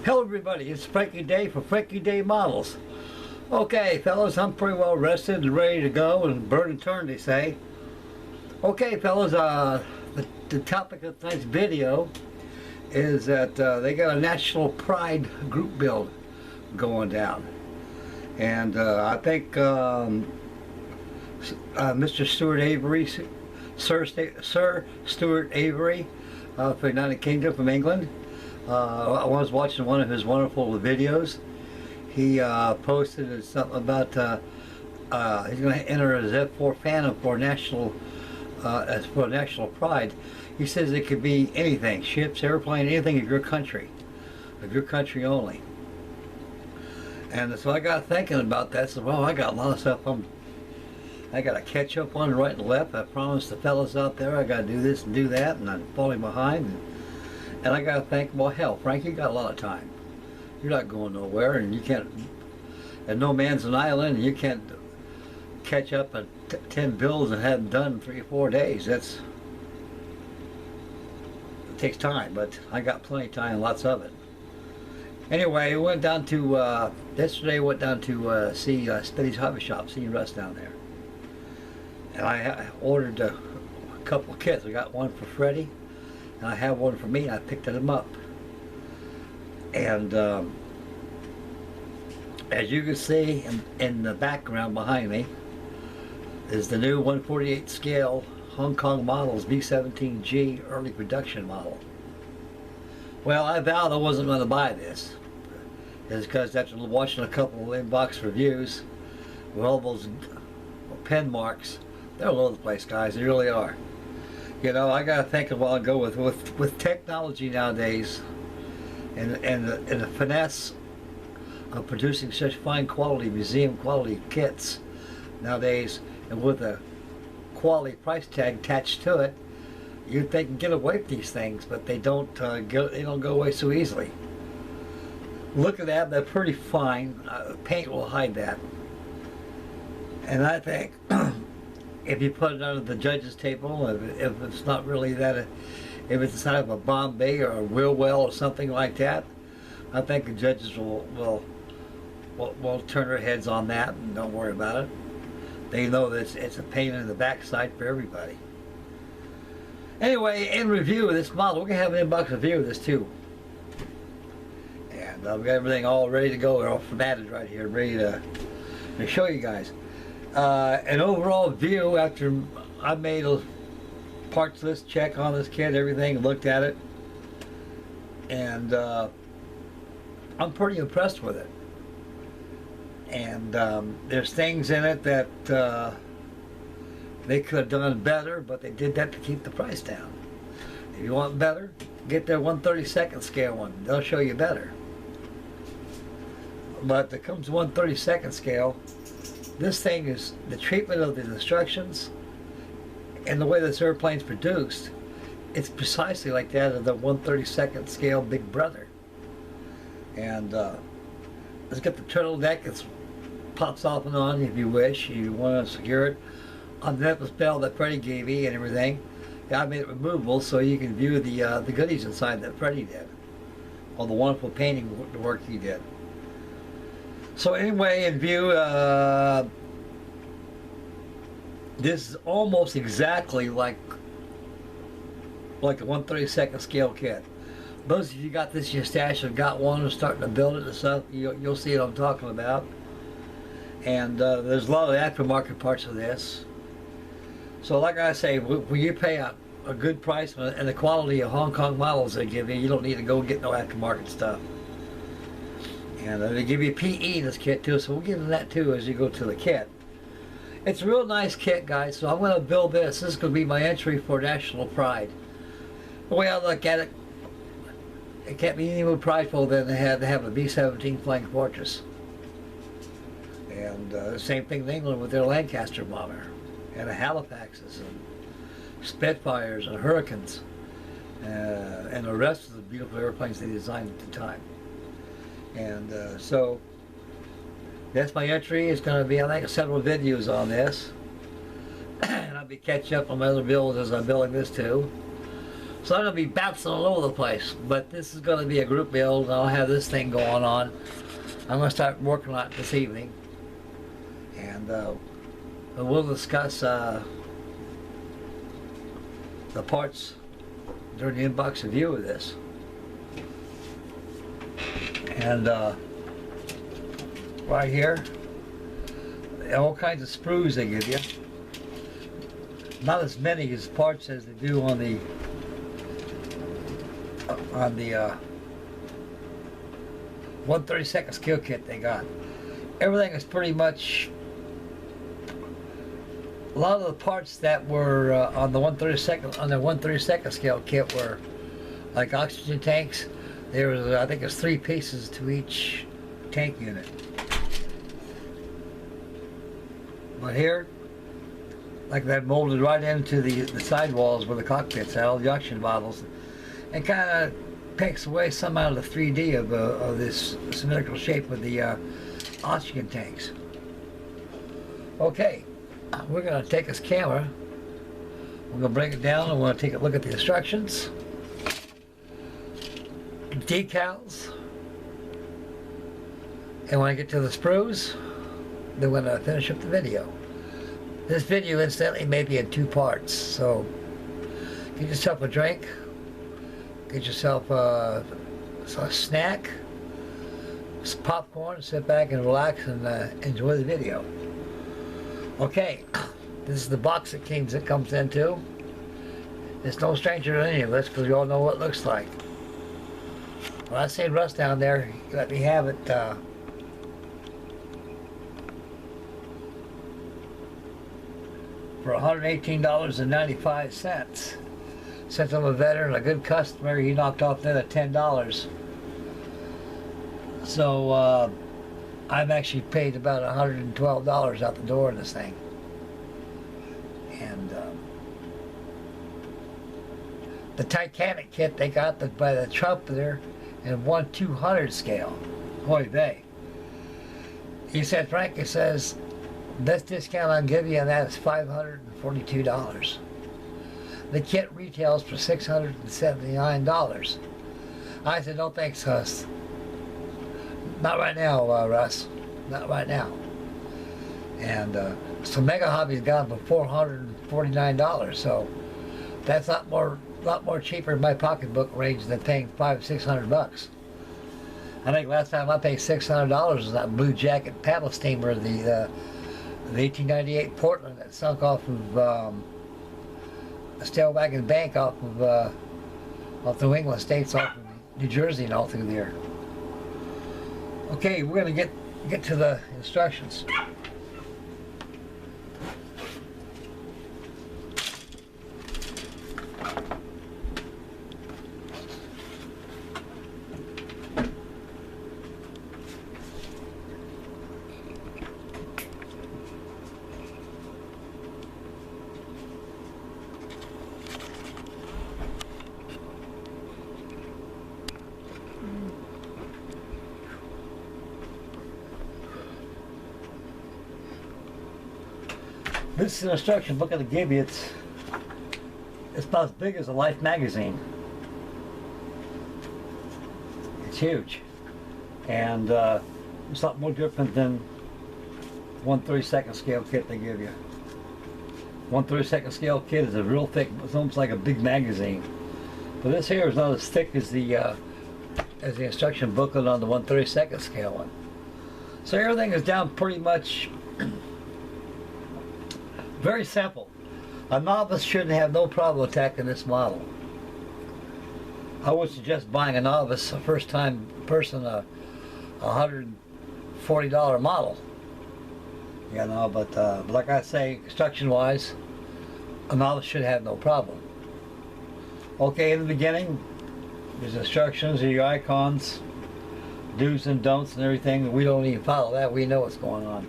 Hello everybody, it's Frankie Day for Frankie Day Models. Okay fellas, I'm pretty well rested and ready to go and burn and turn, they say. Okay fellas, the topic of tonight's video is that they got a National Pride group build going down. And I think Mr. Stuart Avery, Sir Stuart Avery for the United Kingdom from England, I was watching one of his wonderful videos. He posted something about he's going to enter as F4 Phantom for national pride. He says it could be anything, ships, airplane, anything of your country only. And so I got thinking about that. So well, I got a lot of stuff I got to catch up on right and left. I promised the fellas out there I got to do this and do that, and I'm falling behind. And I got to think, well, hell, Frank, you got a lot of time. You're not going nowhere, and you can't, and no man's an island, and you can't catch up on 10 bills and have them done in 3 or 4 days. It takes time, but I got plenty of time, lots of it. Anyway, we went down to, yesterday went down to see Spitty's Hobby Shop, see Russ down there. And I ordered a couple of kits. I got one for Freddie, and I have one for me, and I picked them up. And as you can see in the background behind me is the new 148 scale Hong Kong Models B-17G early production model. Well, I vowed I wasn't going to buy this. It's because after watching a couple of inbox reviews with all those pen marks, they're all over the place, guys. They really are. You know, I got to think a while ago with technology nowadays and the finesse of producing such fine quality, museum quality kits nowadays, and with a quality price tag attached to it, you'd think get away with these things, but they don't go away so easily. Look at that, they're pretty fine. Paint will hide that. And I think if you put it under the judge's table, if it's not really that, if it's inside of a Bombay or a Wilwell or something like that, I think the judges will turn their heads on that and don't worry about it. They know that it's a pain in the backside for everybody. Anyway, in review of this model, we're going to have an inbox review of this too. And I've got everything all ready to go. They're all formatted right here, ready to show you guys. An overall view after I made a parts list check on this kit, everything, looked at it, and I'm pretty impressed with it. And there's things in it that they could have done better, but they did that to keep the price down. If you want better, get their 1/32 scale one. They'll show you better. But it comes 1/32 scale. This thing is the treatment of the instructions and the way this airplane's produced. It's precisely like that of the 1/32 scale Big Brother. And let's get the turtle deck. It pops off and on if you wish. You want to secure it on the necklace bell that Freddie gave you and everything. Yeah, I made it removable so you can view the goodies inside that Freddie did. All the wonderful painting work he did. So anyway, in view, this is almost exactly like a 1/32 scale kit. Those of you got this in your stash and got one and starting to build it and stuff, you'll see what I'm talking about. And there's a lot of aftermarket parts of this. So like I say, when you pay a good price and the quality of Hong Kong models they give you, you don't need to go get no aftermarket stuff. And they give you PE in this kit too, so we'll get into that too as you go to the kit. It's a real nice kit, guys, so I'm going to build this. This is going to be my entry for National Pride. The way I look at it, it can't be any more prideful than to have a B-17 Flying Fortress. And the same thing in England with their Lancaster bomber, and the Halifaxes, and Spitfires, and Hurricanes, and the rest of the beautiful airplanes they designed at the time. And so that's my entry. It's going to be, I think, several videos on this. And I'll be catching up on my other builds as I'm building this too. So I'm going to be bouncing all over the place, but this is going to be a group build, and I'll have this thing going on. I'm going to start working on it this evening, and we'll discuss the parts during the inbox review of this. And right here, all kinds of sprues they give you. Not as many as parts as they do on the 1/32 scale kit they got. Everything is pretty much, a lot of the parts that were on the 1/32 scale kit were like oxygen tanks. There was, I think it's 3 pieces to each tank unit. But here, like that molded right into the sidewalls where the cockpits are, all the auction models, and kind of takes away some out of the 3D of this symmetrical shape with the oxygen tanks. Okay, we're going to take this camera, we're going to bring it down, and we're going to take a look at the instructions, decals, and when I get to the sprues, then we're going to finish up the video. This video, incidentally, may be in 2 parts, so get yourself a drink, get yourself a snack, some popcorn, sit back and relax and enjoy the video. Okay, this is the box it comes into. It's no stranger to any of us because we all know what it looks like. When I say Russ down there, he let me have it for $118.95. Since I'm a veteran, a good customer, he knocked off another $10. So I've actually paid about $112 out the door in this thing. And the Titanic kit they got by the trumpeter in 1/200 scale. Hoy vey. He said, Frank, he says, best discount I'll give you, and that is $542. The kit retails for $679. I said, no thanks, Russ. Not right now, Russ. Not right now. And so Mega Hobby's gone for $449. So that's a lot more cheaper in my pocketbook range than paying $500-600. I think last time I paid $600 was that Blue Jacket paddle steamer, the 1898 Portland that sunk off of a Stellwagen Bank off New England states, off of New Jersey and all through there. Okay, we're gonna get to the instructions. This is an instruction book that I give you. It's about as big as a Life magazine. It's huge, and it's a lot more different than 1/32 scale kit they give you. 1/32 scale kit is a real thick. It's almost like a big magazine. But this here is not as thick as the instruction booklet on the 1/32 scale one. So everything is down pretty much. Very simple. A novice shouldn't have no problem attacking this model. I would suggest buying a novice, a first-time person, a $140 model. You know, but like I say, construction-wise, a novice should have no problem. Okay, in the beginning, there's instructions, your icons, do's and don'ts and everything. We don't even follow that. We know what's going on.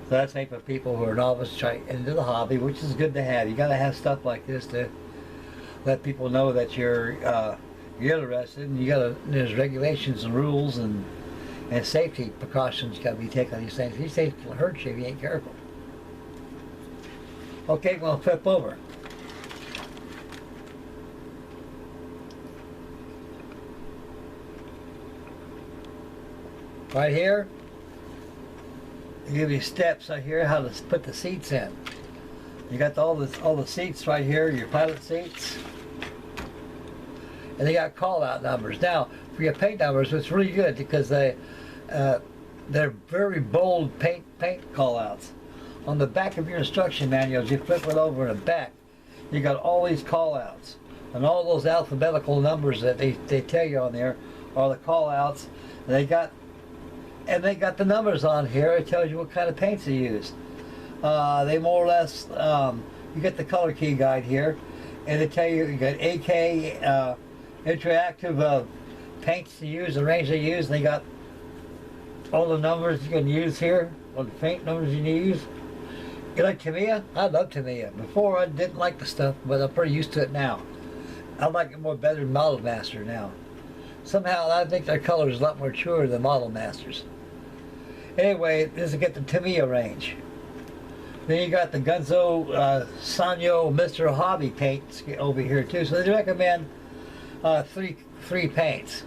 So that's made for people who are novice trying into the hobby, which is good to have. You got to have stuff like this to let people know that you're interested, and there's regulations and rules and safety precautions got to be taken on these things. These things will hurt you if you ain't careful. Okay, we'll flip over. Right here, they give you steps right here how to put the seats in. You got all the seats right here, your pilot seats. And they got call-out numbers. Now, for your paint numbers, it's really good because they're very bold paint call-outs. On the back of your instruction manuals, you flip it over in the back, you got all these call-outs. And all those alphabetical numbers that they tell you on there are the call-outs. They got the numbers on here. It tells you what kind of paints they use. They more or less, you get the color key guide here, and they tell you got AK interactive paints to use, the range they use. They got all the numbers you can use here, all the paint numbers you can use. You like Tamiya? I love Tamiya. Before I didn't like the stuff, but I'm pretty used to it now. I like it more better than Model Master now. Somehow I think their color is a lot more truer than Model Masters. Anyway, this is get the Tamiya range. Then you got the Gunzo Sanyo Mr. Hobby paints over here too. So they recommend three paints.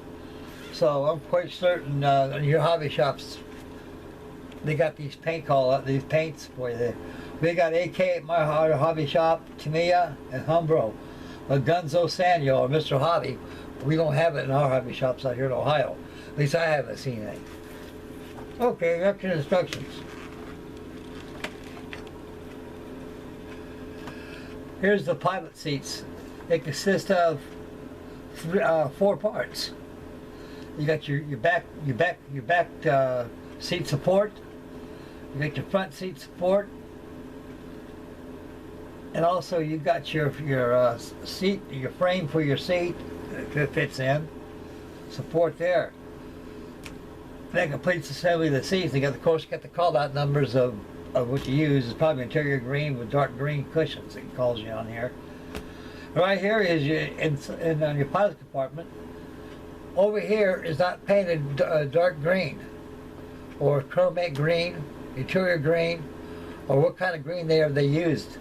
So I'm quite certain in your hobby shops they got these these paints for you. We got AK at my hobby shop, Tamiya, and Humbro. But Gunzo Sanyo or Mr. Hobby, we don't have it in our hobby shops out here in Ohio. At least I haven't seen any. Okay, up to the instructions. Here's the pilot seats. They consist of 4 parts. You got your back seat support. You got your front seat support, and also you got your seat, your frame for your seat that fits in. Support there. That completes the assembly of the seats. They got, of course, got the call-out numbers of what you use. It's probably interior green with dark green cushions. It calls you on here. Right here is on your pilot compartment. Over here is not painted dark green or chromate green, interior green, or what kind of green they used.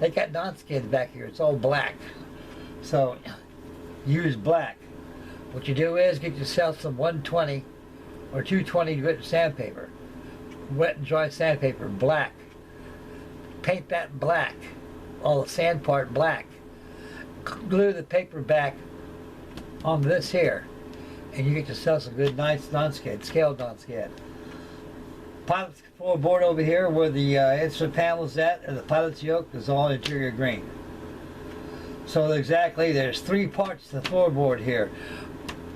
They got non-skins back here. It's all black. So use black. What you do is get yourself some 120 or 220 grit sandpaper, wet and dry sandpaper, black. Paint that black, all the sand part black. Glue the paper back on this here, and you get yourself some good nice non-skid, scaled non-skid. Pilot's floorboard over here where the instrument panel is at, and the pilot's yoke is all interior green. So exactly, there's 3 parts to the floorboard here.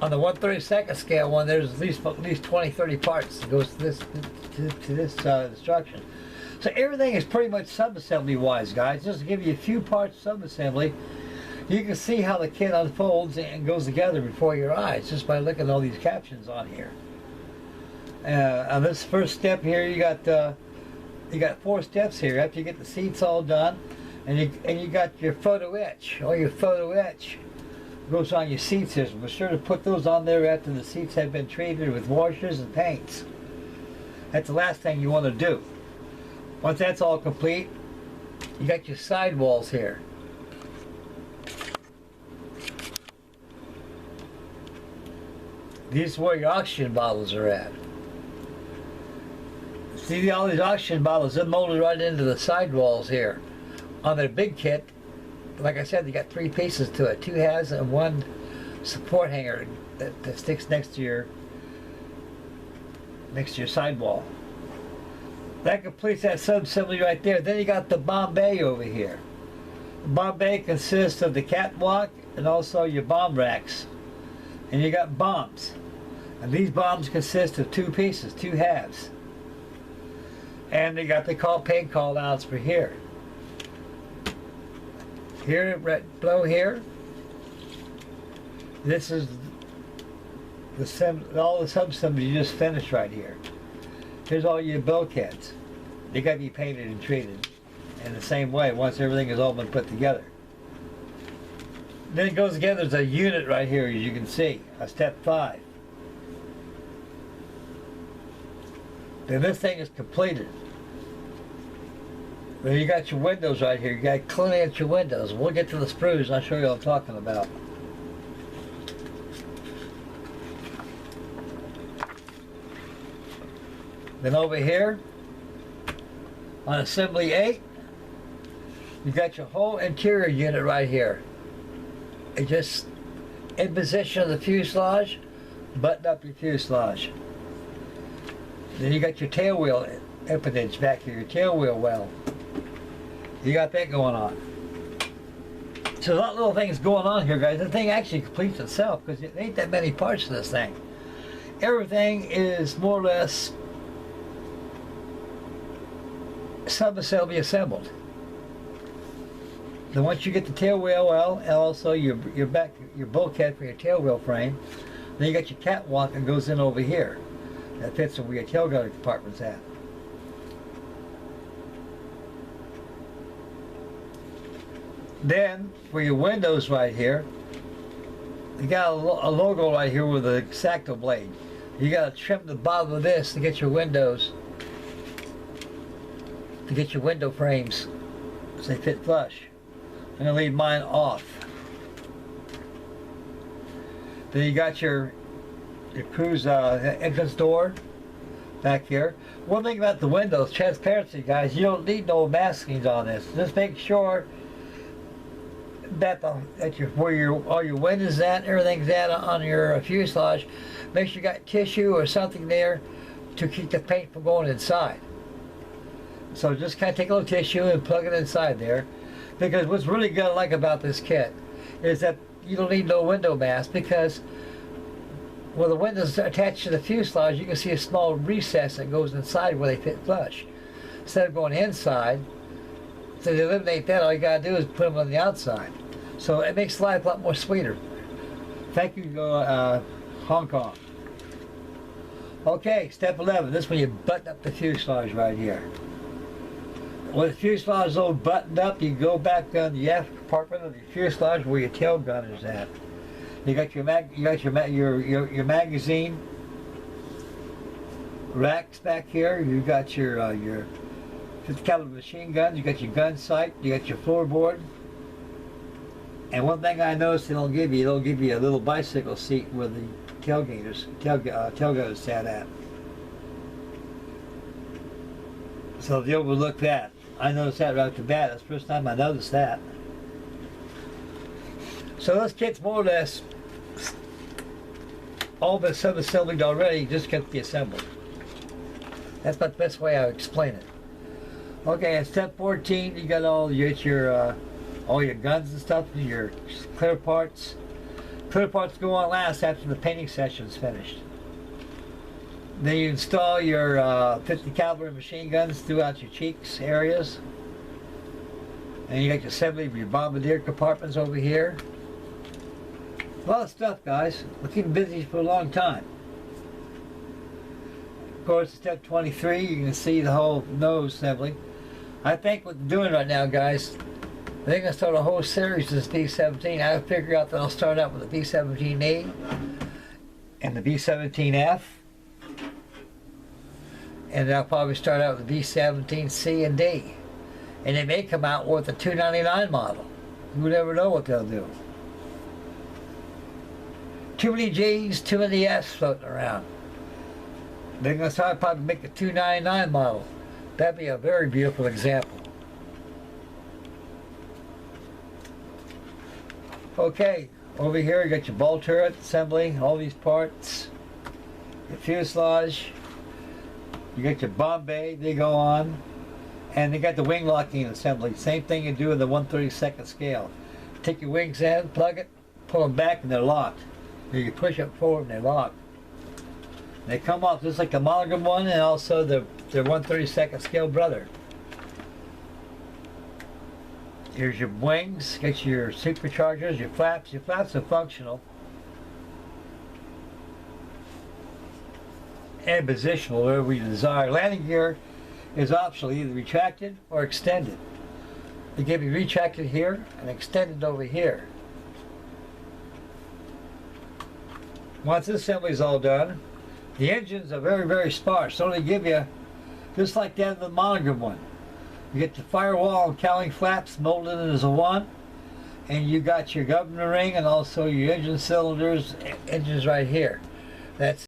On the 1/32 scale one, there's at least 20-30 parts that goes to this instruction. So everything is pretty much sub-assembly wise, guys. Just to give you a few parts sub-assembly, you can see how the kit unfolds and goes together before your eyes just by looking at all these captions on here. On this first step here, you got 4 steps here. After you get the seats all done, and you got your photo etch. All your photo etch goes on your seats here. So be sure to put those on there after the seats have been treated with washers and paints. That's the last thing you want to do. Once that's all complete, you got your sidewalls here. These are where your oxygen bottles are at. See all these oxygen bottles, they're molded right into the sidewalls here. On their big kit, like I said, they got 3 pieces to it, 2 halves and 1 support hanger that sticks next to your sidewall. That completes that sub-assembly right there. Then you got the Bombay over here. The Bombay consists of the catwalk and also your bomb racks. And you got bombs. And these bombs consist of 2 pieces, 2 halves. And they got the paint call outs for here. Here, right below here, this is all the sub-assemblies you just finished right here. Here's all your bulkheads. They got to be painted and treated in the same way once everything has all been put together. Then it goes together as a unit right here, as you can see, a step 5. Then this thing is completed. Then you got your windows right here. You got to clean out your windows. We'll get to the sprues and I'll show you what I'm talking about. Then over here, on assembly 8, you got your whole interior unit right here. It just in position of the fuselage, button up your fuselage. Then you got your tail wheel impedance back here, your tail wheel well. You got that going on. So a lot of little things going on here, guys. The thing actually completes itself because it ain't that many parts to this thing. Everything is more or less sub-assembly assembled. Then once you get the tail wheel well, and also your bulkhead for your tail wheel frame, then you got your catwalk that goes in over here. That fits where your tail gunner compartment's at. Then for your windows right here, you got a logo right here with an X-Acto blade. You got to trim the bottom of this to get your windows, to get your window frames so they fit flush. I'm going to leave mine off. Then you got your cruise entrance door back here. One thing about the windows, transparency, guys, you don't need no maskings on this. Just make sure that where all your windows at, everything's at on your fuselage. Make sure you got tissue or something there to keep the paint from going inside. So just kind of take a little tissue and plug it inside there. Because what's really good I like about this kit is that you don't need no window mask, because when the windows are attached to the fuselage, you can see a small recess that goes inside where they fit flush. Instead of going inside, to eliminate that, all you gotta do is put them on the outside. So it makes life a lot more sweeter. Thank you, Hong Kong. Okay, step 11. This is when you button up the fuselage right here. When the fuselage is all buttoned up, you go back down the aft compartment of the fuselage where your tail gun is at. You got your magazine racks back here. You got your 50 caliber machine guns. You got your gun sight. You got your floorboard. And one thing I noticed they'll give you a little bicycle seat where the tailgunners sat at. So if you overlook that, I noticed that right off the bat. That's the first time I noticed that. So this kit's more or less all been sub-assembled already, just got to be assembled. That's about the best way I would explain it. Okay, at step 14, you got all your guns and stuff, your clear parts. Clear parts go on last after the painting session is finished. Then you install your 50 caliber machine guns throughout your cheeks areas. And you got your assembly of your bombardier compartments over here. A lot of stuff, guys. We're keeping busy for a long time. Of course, step 23, you can see the whole nose assembly. I think what they're doing right now, guys, they're going to start a whole series of this B-17. I figure out that I'll start out with the B-17A and the B-17F. And then I'll probably start out with the B-17C and D. And they may come out with the 299 model. You never know what they'll do. Too many G's, too many F's floating around. They're going to start probably make the 299 model. That'd be a very beautiful example. Okay, over here you got your ball turret assembly, all these parts, your fuselage, you got your bomb bay, they go on, and they got the wing locking assembly. Same thing you do in the 1/32 scale. Take your wings in, plug it, pull them back, and they're locked. You push it forward and they're locked. They come off just like the monogram one and also their 1/32 scale brother. Here's your wings, get your superchargers, your flaps. Your flaps are functional and positional wherever you desire. Landing gear is optional, either retracted or extended. They give you retracted here and extended over here. Once this assembly is all done, the engines are very, very sparse. So they give you, just like that of the monogram one. You get the firewall and cowling flaps molded in as a one, and you got your governor ring and also your engine cylinders, engines right here. That's